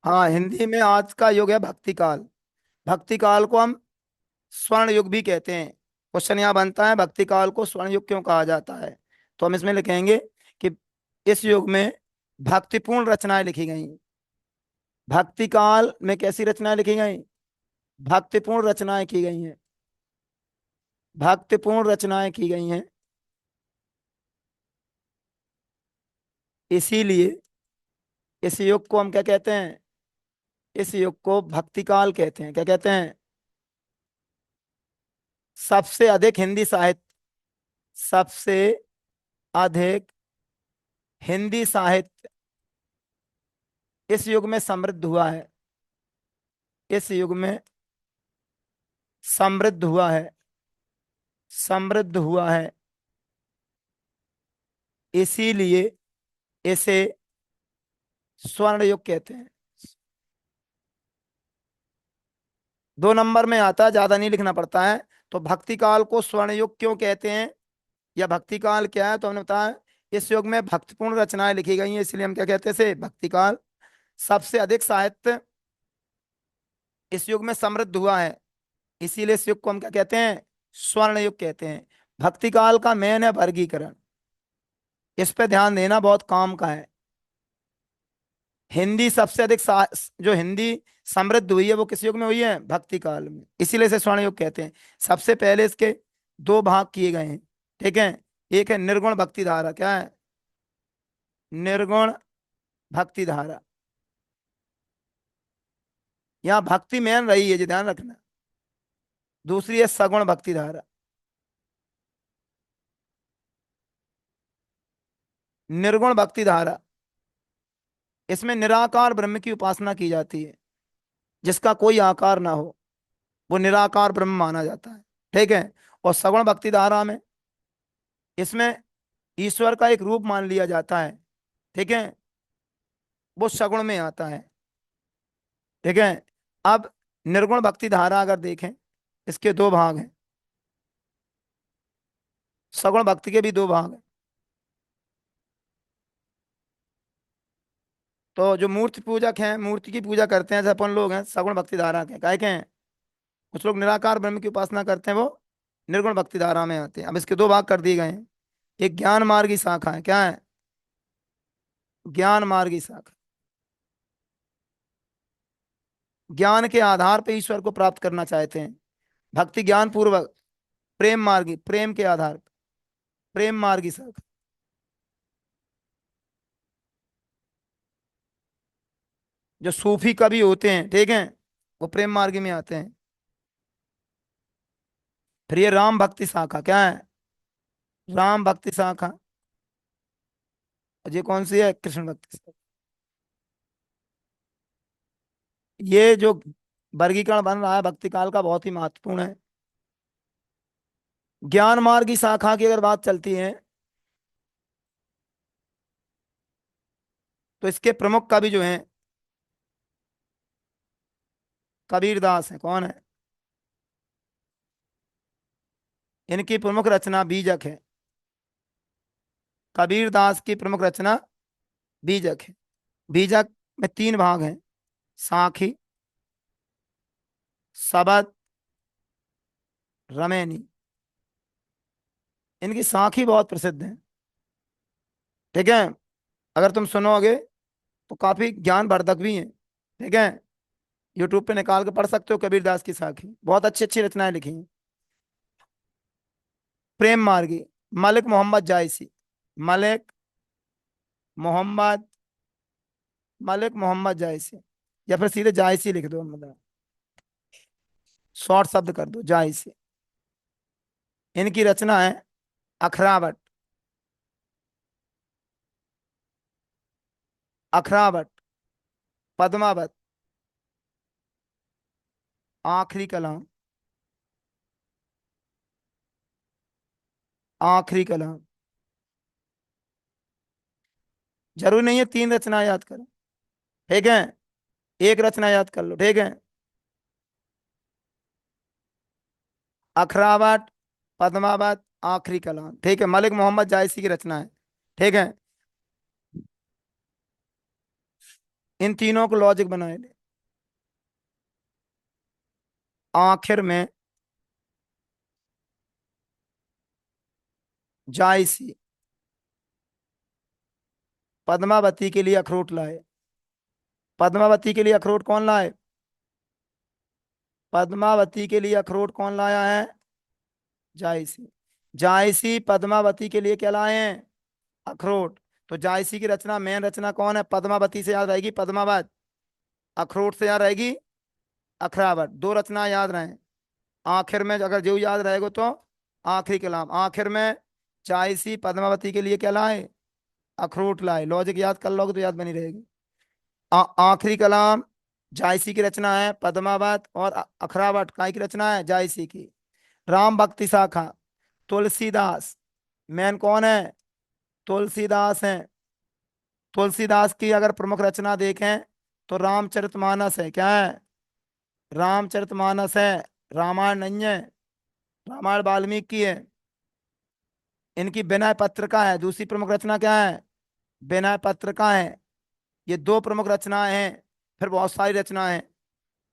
हाँ, हिंदी में आज का युग है भक्ति काल। भक्ति काल को हम स्वर्ण युग भी कहते हैं। क्वेश्चन यहाँ बनता है, भक्ति काल को स्वर्ण युग क्यों कहा जाता है? तो हम इसमें लिखेंगे कि इस युग में भक्तिपूर्ण रचनाएं लिखी गई। भक्ति काल में कैसी रचनाएं लिखी गई? भक्तिपूर्ण रचनाएं की गई हैं। भक्तिपूर्ण रचनाएं की गई हैं। इसीलिए इस युग को हम क्या कहते हैं? इस युग को भक्ति काल कहते हैं। क्या कहते हैं? सबसे अधिक हिंदी साहित्य, सबसे अधिक हिंदी साहित्य इस युग में समृद्ध हुआ है। इस युग में समृद्ध हुआ है। समृद्ध हुआ है। इसीलिए इसे स्वर्ण युग कहते हैं। 2 नंबर में आता है, ज्यादा नहीं लिखना पड़ता है। तो भक्ति काल को स्वर्ण युग क्यों कहते हैं, या भक्ति काल क्या है, तो हमने बताया इस युग में भक्तिपूर्ण रचनाएं लिखी गई हैं, इसलिए हम क्या कहते हैं इसे भक्ति काल। सबसे अधिक साहित्य इस युग में समृद्ध हुआ है, इसीलिए इस युग को हम क्या कहते हैं? स्वर्ण युग कहते हैं। भक्ति काल का मेन है वर्गीकरण। इस पे ध्यान देना बहुत काम का है। हिंदी सबसे अधिक जो हिंदी समृद्ध हुई है वो किस युग में हुई है? भक्ति काल में, इसीलिए इसे स्वर्ण युग कहते हैं। सबसे पहले इसके 2 भाग किए गए हैं। ठीक है। एक है निर्गुण भक्ति धारा। क्या है? निर्गुण भक्ति धारा। यहाँ भक्ति मेन रही है जी, ध्यान रखना। दूसरी है सगुण भक्ति धारा। निर्गुण भक्ति धारा, इसमें निराकार ब्रह्म की उपासना की जाती है, जिसका कोई आकार ना हो, वो निराकार ब्रह्म माना जाता है। ठीक है। और सगुण भक्ति धारा में, इसमें ईश्वर का एक रूप मान लिया जाता है। ठीक है। वो सगुण में आता है। ठीक है। अब निर्गुण भक्ति धारा अगर देखें, इसके 2 भाग हैं। सगुण भक्ति के भी 2 भाग हैं। तो जो मूर्ति पूजक हैं, मूर्ति की पूजा करते हैं, जैसे अपन लोग हैं, सगुण भक्ति धारा के काय के हैं। कुछ लोग निराकार ब्रह्म की उपासना करते हैं, वो निर्गुण भक्ति धारा में आते हैं। अब इसके 2 भाग कर दिए गए हैं। एक ज्ञान मार्ग की शाखा है। क्या है? ज्ञान मार्ग की शाखा। ज्ञान के आधार पर ईश्वर को प्राप्त करना चाहते हैं, भक्ति ज्ञान पूर्वक। प्रेम मार्गी, प्रेम के आधार पर, प्रेम मार्गी शाखा। जो सूफी कवि होते हैं, ठीक है, वो प्रेम मार्गी में आते हैं। फिर ये राम भक्ति शाखा। क्या है? राम भक्ति शाखा। और ये कौन सी है? कृष्ण भक्ति शाखा। ये जो वर्गीकरण बन रहा है भक्ति काल का, बहुत ही महत्वपूर्ण है। ज्ञान मार्ग की शाखा की अगर बात चलती है, तो इसके प्रमुख कवि जो हैं, कबीरदास हैं। कौन है? इनकी प्रमुख रचना बीजक है। कबीरदास की प्रमुख रचना बीजक है। बीजक में 3 भाग हैं: साखी, सबद, रमेनी। इनकी साखी बहुत प्रसिद्ध है। ठीक है। अगर तुम सुनोगे तो काफी ज्ञानवर्धक भी है। ठीक है। यूट्यूब पे निकाल के पढ़ सकते हो, कबीरदास की साखी, बहुत अच्छी अच्छी रचनाएं लिखी हैं। प्रेम मार्गी, मलिक मोहम्मद जायसी। मलिक मोहम्मद, मलिक मोहम्मद जायसी, या फिर सीधे जायसी लिख दो, मतलब शॉर्ट शब्द कर दो जायसी। इनकी रचना है अखरावट। अखरावट, पद्मावत, आखिरी कलाम। आखिरी कलाम। जरूरी नहीं है 3 रचना याद करो। ठीक है। एक रचना याद कर लो। ठीक है। अखरावट, पद्मावत, आखिरी कलाम। ठीक है, मलिक मोहम्मद जायसी की रचना है। ठीक है। इन तीनों को लॉजिक बनाए ले। आखिर में जायसी पद्मावती के लिए अखरोट लाए। पद्मावती के लिए अखरोट कौन लाए? पद्मावती के लिए अखरोट कौन लाया है? जायसी। जायसी पद्मावती के लिए क्या लाए हैं? अखरोट। तो जायसी की रचना, मेन रचना कौन है? पद्मावती से याद रहेगी पद्मावत, अखरोट से याद रहेगी अखरावत। दो रचना याद रहे। आखिर में अगर जो याद रहेगा तो आखिरी कलाम। आखिर में जायसी पद्मावती के लिए क्या लाए? अखरोट लाए। लॉजिक याद कर लोगे तो याद बनी रहेगी। आखिरी कलाम जायसी की रचना है पद्मावत, और अखरावट काय की रचना है? जायसी की। राम भक्ति शाखा तुलसीदास। मैन कौन है? तुलसीदास है। तुलसीदास की अगर प्रमुख रचना देखें तो रामचरितमानस है। क्या है? रामचरितमानस है। रामायण नहीं है, रामायण वाल्मीकि की है। इनकी विनय पत्रिका है, दूसरी प्रमुख रचना क्या है? विनय पत्रिका है। ये दो प्रमुख रचनाएं हैं। फिर बहुत सारी रचनाएं हैं,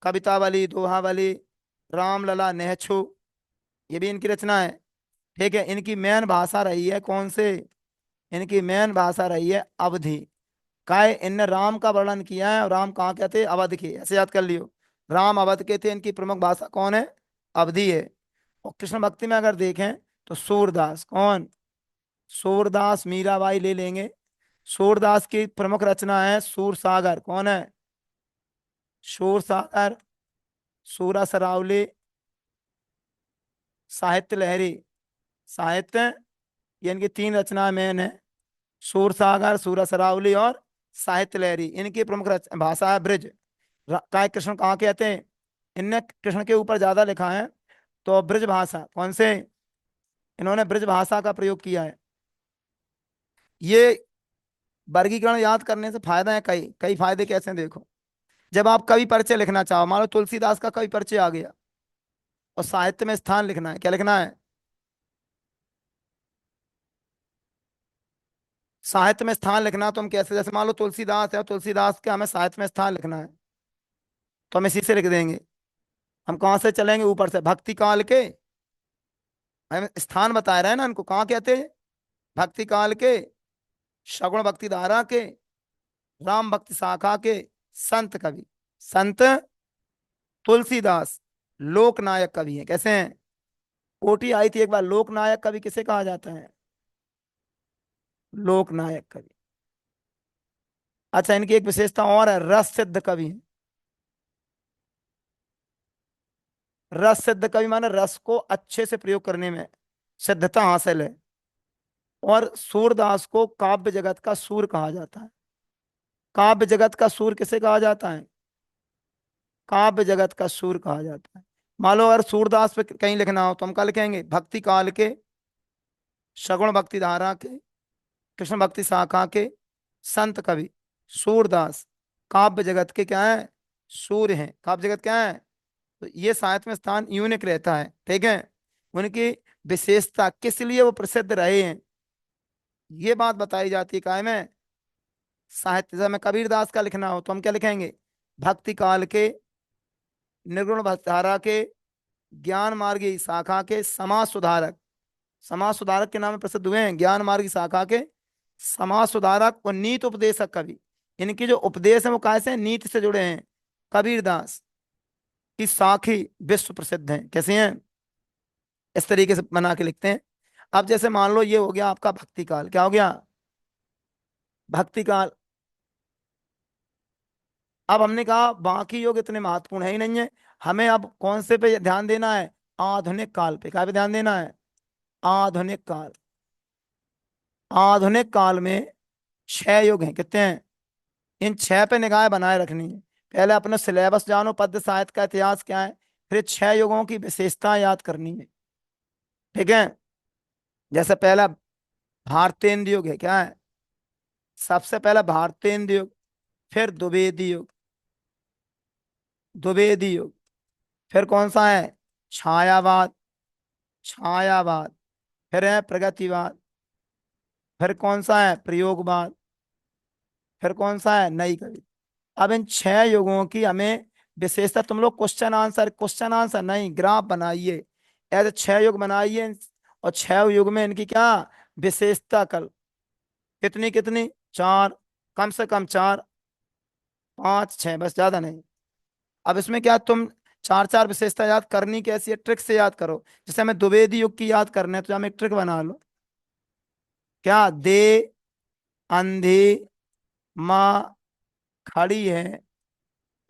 कवितावली, दोहावली, रामलला, नेहछू, ये भी इनकी रचना है। ठीक है। इनकी मेन भाषा रही है कौन से? इनकी मेन भाषा रही है अवधि। काय इनने राम का वर्णन किया है, और राम कहाँ के थे? अवध के। ऐसे याद कर लियो, राम अवध के थे। इनकी प्रमुख भाषा कौन है? अवधि है। और कृष्ण भक्ति में अगर देखें तो सूरदास। कौन? सूरदास। मीराबाई ले लेंगे। सूरदास की प्रमुख रचना है सूर सागर। कौन है? सूर सागर, सूरा सरावली, साहित्य लहरी। साहित्य, ये इनकी तीन रचनाएं मेन है। सूर सागर, सूरा सरावली और साहित्य लहरी। इनकी प्रमुख भाषा है ब्रिज। काय कृष्ण कहाँ के आते हैं? इनने कृष्ण के ऊपर ज्यादा लिखा है, तो ब्रिज भाषा। कौन से? इन्होंने ब्रिज भाषा का प्रयोग किया है। ये वर्गीकरण याद करने से फायदा है, कई कई फायदे कैसे हैं, देखो। जब आप कवि परिचय लिखना चाहो, मान लो तुलसीदास का कवि परिचय आ गया, और साहित्य में स्थान लिखना है, क्या लिखना है? साहित्य में स्थान लिखना। तो हम कैसे, जैसे मान लो तुलसीदास है, तुलसीदास के हमें साहित्य में स्थान लिखना है, तो हम इसी से लिख देंगे। हम कहाँ से चलेंगे? ऊपर से। भक्ति काल के, हम स्थान बता रहे हैं ना इनको, कहाँ कहते हैं? भक्ति काल के, सगुण भक्ति धारा के, राम भक्ति शाखा के संत कवि। संत तुलसीदास लोकनायक कवि हैं। कैसे हैं? कोटी आई थी एक बार, लोकनायक कवि किसे कहा जाता है? लोकनायक कवि। अच्छा, इनकी एक विशेषता और है, रस सिद्ध कवि हैं। रस सिद्ध कवि माने रस को अच्छे से प्रयोग करने में सिद्धता हासिल है। और सूरदास को काव्य जगत का सूर कहा जाता है। काव्य जगत का सूर किसे कहा जाता है? काव्य जगत का सूर कहा जाता है। मान लो अगर सूरदास पे कहीं लिखना हो तो हम क्या लिखेंगे? भक्ति काल के, सगुण भक्ति धारा के, कृष्ण भक्ति शाखा के संत कवि सूरदास काव्य जगत के क्या है? सूर्य हैं। काव्य जगत क्या है? तो ये साहित्य में स्थान यूनिक रहता है। ठीक है। उनकी विशेषता किस लिए वो प्रसिद्ध रहे हैं, ये बात बताई जाती है काय में? साहित्य। जब में कबीरदास का लिखना हो तो हम क्या लिखेंगे? भक्ति काल के, निर्गुण धारा के, ज्ञान मार्गी शाखा के समाज सुधारक। समाज सुधारक के नाम में प्रसिद्ध हुए हैं, ज्ञान मार्गी शाखा के समाज सुधारक और नीति उपदेशक कवि। इनकी जो उपदेश है वो कैसे हैं? नीति से जुड़े हैं। कबीरदास की साखी विश्व प्रसिद्ध हैं। कैसे हैं? इस तरीके से बना के लिखते हैं। अब जैसे मान लो ये हो गया आपका भक्ति काल। क्या हो गया? भक्ति काल। अब हमने कहा बाकी योग इतने महत्वपूर्ण है ही नहीं है, हमें अब कौन से पे ध्यान देना है? आधुनिक काल पे। क्या पे ध्यान देना है? आधुनिक काल। आधुनिक काल में छह युग हैं। कितने हैं? इन छह पे निगाह बनाए रखनी है। पहले अपने सिलेबस जानो, पद्य साहित्य का इतिहास क्या है, फिर छह युगों की विशेषता याद करनी है। ठीक है। जैसे पहला भारतेंदु युग है। क्या है? सबसे पहला भारतेंदु युग, फिर द्विवेदी युग। द्विवेदी युग। फिर कौन सा है? छायावाद। छायावाद। फिर है प्रगतिवाद। फिर कौन सा है? प्रयोगवाद। फिर कौन सा है? नई कवि। अब इन 6 युगों की हमें विशेषता, तुम लोग क्वेश्चन आंसर नहीं, ग्राफ बनाइए, ऐसे 6 युग बनाइए, और 6 युग में इनकी क्या विशेषता कल, कितनी कितनी, 4, कम से कम 4, 5, 6, बस ज्यादा नहीं। अब इसमें क्या तुम चार चार विशेषता याद करनी कैसी है, ट्रिक से याद करो। जैसे हमें द्विवेदी युग की याद करना है तो हम एक ट्रिक बना लो, क्या, दे अंधी माँ खड़ी है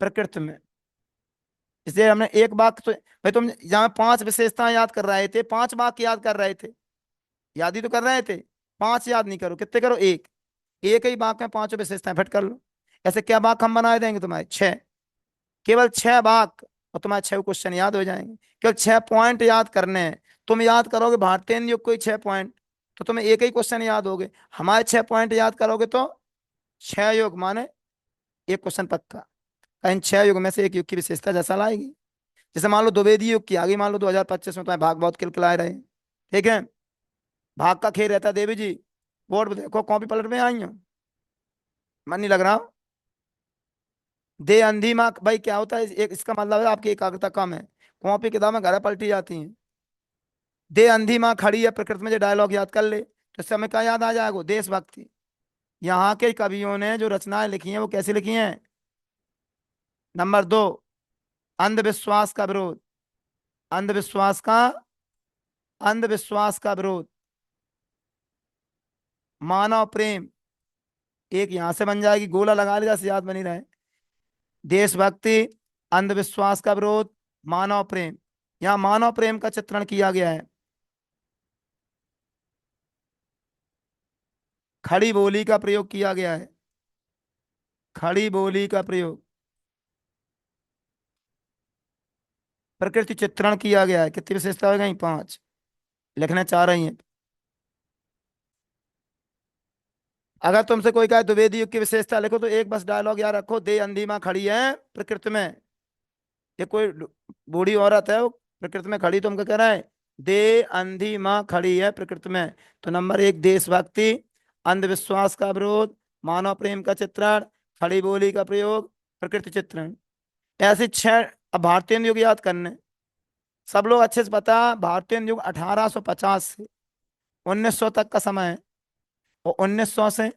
प्रकृति में। इसलिए हमने एक वाक्य तो, भाई तुम जहाँ 5 विशेषताएं याद कर रहे थे, 5 वाक्य याद कर रहे थे, याद ही तो कर रहे थे, 5 याद नहीं करो, कितने करो, एक, एक ही वाक्य में 5 विशेषताएं फिट कर लो। ऐसे क्या वाक्य हम बना देंगे तुम्हारे 6, केवल 6 वाक्य, और तुम्हारे 6 क्वेश्चन याद हो जाएंगे। केवल 6 पॉइंट याद करने हैं। तुम याद करोगे भारतीय युग को ही 6 पॉइंट, तो तुम्हें एक ही क्वेश्चन याद होगे। हमारे 6 पॉइंट याद करोगे तो 6 युग माने एक क्वेश्चन पक्का। इन 6 युग में से एक युग की विशेषता जैसा लाएगी। जैसे मान लो द्विवेदी युग की आ गई, मान लो 2025 में तुम्हें भाग बहुत किलकिलाए रहे, ठीक है, भाग का खेल रहता है देवी जी, बोर्ड पे देखो कॉपी पलट में आई हो, मन नहीं लग रहा। दे अंधी माँ, भाई क्या होता है, एक इसका मतलब है आपकी एकाग्रता कम है, कॉपी किताबें घर पलटी जाती हैं। दे अंधी माँ खड़ी है प्रकृति में, जो डायलॉग याद कर ले तो इस समय क्या याद आ जाएगा, देशभक्ति। यहाँ के कवियों ने जो रचनाएं लिखी हैं वो कैसी लिखी हैं। नंबर 2, अंधविश्वास का विरोध, अंधविश्वास का, अंधविश्वास का विरोध, मानव प्रेम, एक यहां से बन जाएगी, गोला लगा लेगा से याद बनी रहे, देशभक्ति, अंधविश्वास का विरोध, मानव प्रेम। यहाँ मानव प्रेम का चित्रण किया गया है, खड़ी बोली का प्रयोग किया गया है, खड़ी बोली का प्रयोग, प्रकृति चित्रण किया गया है। कितनी विशेषता हो गई, 5, लिखना चाह रही हैं। अगर तुमसे कोई कहे द्विवेदी युग की विशेषता लिखो तो एक बस डायलॉग याद रखो, दे अंधी माँ खड़ी है प्रकृति में। ये कोई बूढ़ी औरत है वो प्रकृति में खड़ी, तुमको कह रहा है दे अंधी माँ खड़ी है प्रकृति में। तो नंबर 1 देशभक्ति, अंधविश्वास का विरोध, मानव प्रेम का चित्रण, खड़ी बोली का प्रयोग, प्रकृति चित्रण। ऐसे 6। अब भारतीय युग याद करने, सब लोग अच्छे से पता, भारतीय युग 1850 से 1900 तक का समय है, और 1900 से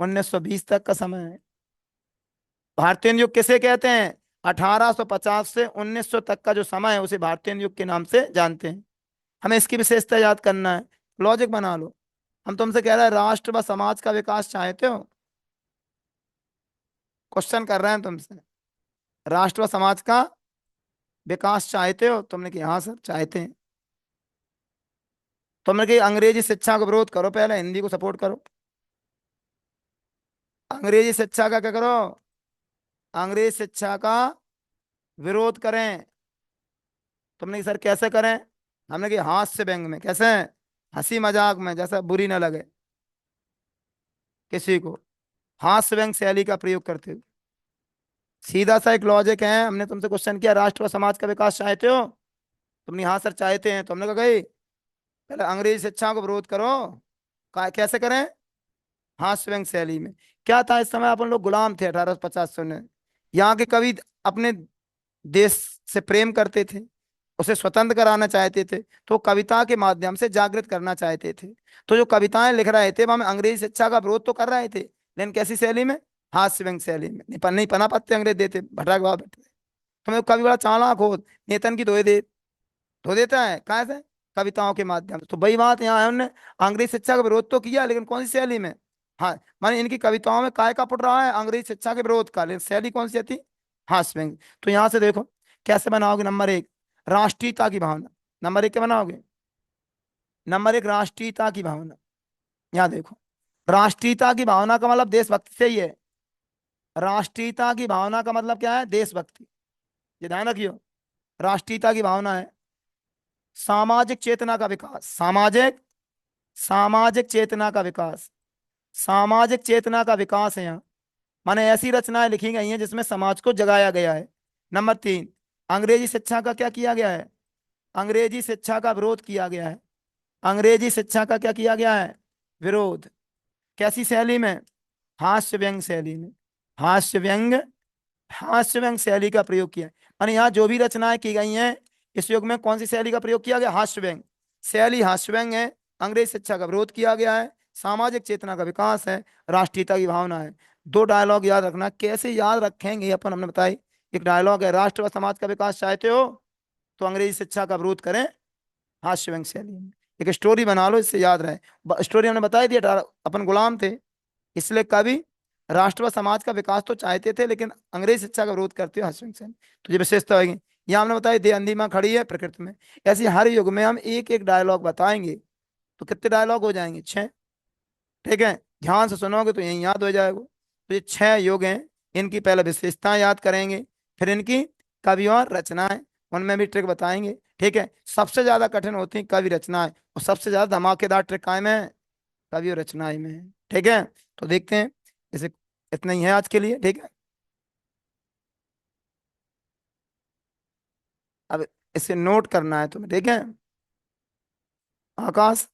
1920 तक का समय है। भारतीय युग किसे कहते हैं, 1850 से 1900 तक का जो समय है उसे भारतीय युग के नाम से जानते हैं। हमें इसकी विशेषता याद करना है, लॉजिक बना लो। हम तुमसे कह रहे हैं राष्ट्र व समाज का विकास चाहते हो, क्वेश्चन कर रहे हैं तुमसे, राष्ट्र व समाज का विकास चाहते हो, तुमने कहा हाँ सर चाहते हैं। तुमने कही अंग्रेजी शिक्षा का विरोध करो, पहले हिंदी को सपोर्ट करो। अंग्रेजी शिक्षा का क्या करो, अंग्रेज शिक्षा का विरोध करें। तुमने कहा, सर कैसे करें। हमने कहा हास्य व्यंग में, कैसे, हंसी मजाक में, जैसा बुरी ना लगे किसी को, हास्य व्यंग शैली का प्रयोग करते हुए। सीधा सा एक लॉजिक है। हमने तुमसे क्वेश्चन किया राष्ट्र व समाज का विकास चाहते हो, तुमने हाँ सर चाहते हैं। तो हमने कहा गई पहले अंग्रेजी शिक्षा को विरोध करो, कैसे करें, हास्य व्यंग शैली में। क्या था, इस समय अपन लोग गुलाम थे 1850 में। यहाँ के कवि अपने देश से प्रेम करते थे, उसे स्वतंत्र कराना चाहते थे, तो कविता के माध्यम से जागृत करना चाहते थे। तो जो कविताएं लिख रहे थे वो हम अंग्रेजी शिक्षा का विरोध तो कर रहे थे, लेकिन कैसी शैली में, हास्य व्यंग शैली में। नहीं पना पाते अंग्रेज देते भटक बाबा बैठे। तुम्हें कवि बड़ा चालाक हो, नेतन की धो देता है, कहाँ से, कविताओं के माध्यम से। तो वही बात यहाँ है, उन्होंने अंग्रेज शिक्षा का विरोध तो किया, लेकिन कौन सी शैली में, हाँ, माने इनकी कविताओं में काय का पुट रहा है, अंग्रेज शिक्षा के विरोध का, लेकिन शैली कौन सी थी, हास्य व्यंग। तो यहाँ से देखो कैसे बनाओगे। नंबर 1 राष्ट्रीयता की भावना, नंबर 1 क्या बनाओगे, नंबर 1 राष्ट्रीयता की भावना। यहाँ देखो, राष्ट्रीयता की भावना का मतलब देशभक्ति से ही है। राष्ट्रीयता की भावना का मतलब क्या है, देशभक्ति। ये ध्यान रखियो, राष्ट्रीयता की भावना है सामाजिक चेतना का विकास, सामाजिक, सामाजिक चेतना का विकास, सामाजिक चेतना का विकास है यहाँ। माने ऐसी रचनाएं लिखी गई हैं जिसमें समाज को जगाया गया है। नंबर 3 अंग्रेजी शिक्षा का क्या किया गया है, अंग्रेजी शिक्षा का विरोध किया गया है। अंग्रेजी शिक्षा का क्या किया गया है, विरोध। कैसी शैली में, हास्य व्यंग शैली में, हास्य व्यंग हास्य व्यंग शैली का प्रयोग किया है। यानी यहाँ जो भी रचनाएं की गई हैं इस युग में कौन सी शैली का प्रयोग किया गया? हास्य व्यंग शैली, हास्य व्यंग है। अंग्रेज शिक्षा का विरोध किया गया है, सामाजिक चेतना का विकास है, राष्ट्रीयता की भावना है। दो डायलॉग याद रखना, कैसे याद रखेंगे अपन, हमने बताई। एक डायलॉग है, राष्ट्र व समाज का विकास चाहते हो तो अंग्रेजी शिक्षा का विरोध करें हास्य व्यंग शैली में। एक स्टोरी बना लो, इससे याद रहे। स्टोरी हमने बताई थी, अपन गुलाम थे, इसलिए कवि राष्ट्र व समाज का विकास तो चाहते थे लेकिन अंग्रेज शिक्षा का विरोध करते हुए हरिवंश सेन। तो ये विशेषता होगी। यहाँ हमने बताया दे अंधी माँ खड़ी है प्रकृति में। ऐसे हर युग में हम एक एक डायलॉग बताएंगे, तो कितने डायलॉग हो जाएंगे? 6। ठीक है, ध्यान से सुनोगे तो यही याद हो जाएगा। तो ये 6 युग हैं, इनकी पहले विशेषताएं याद करेंगे, फिर इनकी कवि और रचनाएं, उनमें भी ट्रिक बताएंगे। ठीक है, सबसे ज्यादा कठिन होती है कवि रचनाएं, और सबसे ज्यादा धमाकेदार ट्रिक काय में है? कवि और रचनाएं में है। ठीक है, तो देखते हैं। इसे इतना ही है आज के लिए। ठीक है, अब इसे नोट करना है तुम्हें। ठीक है, आकाश।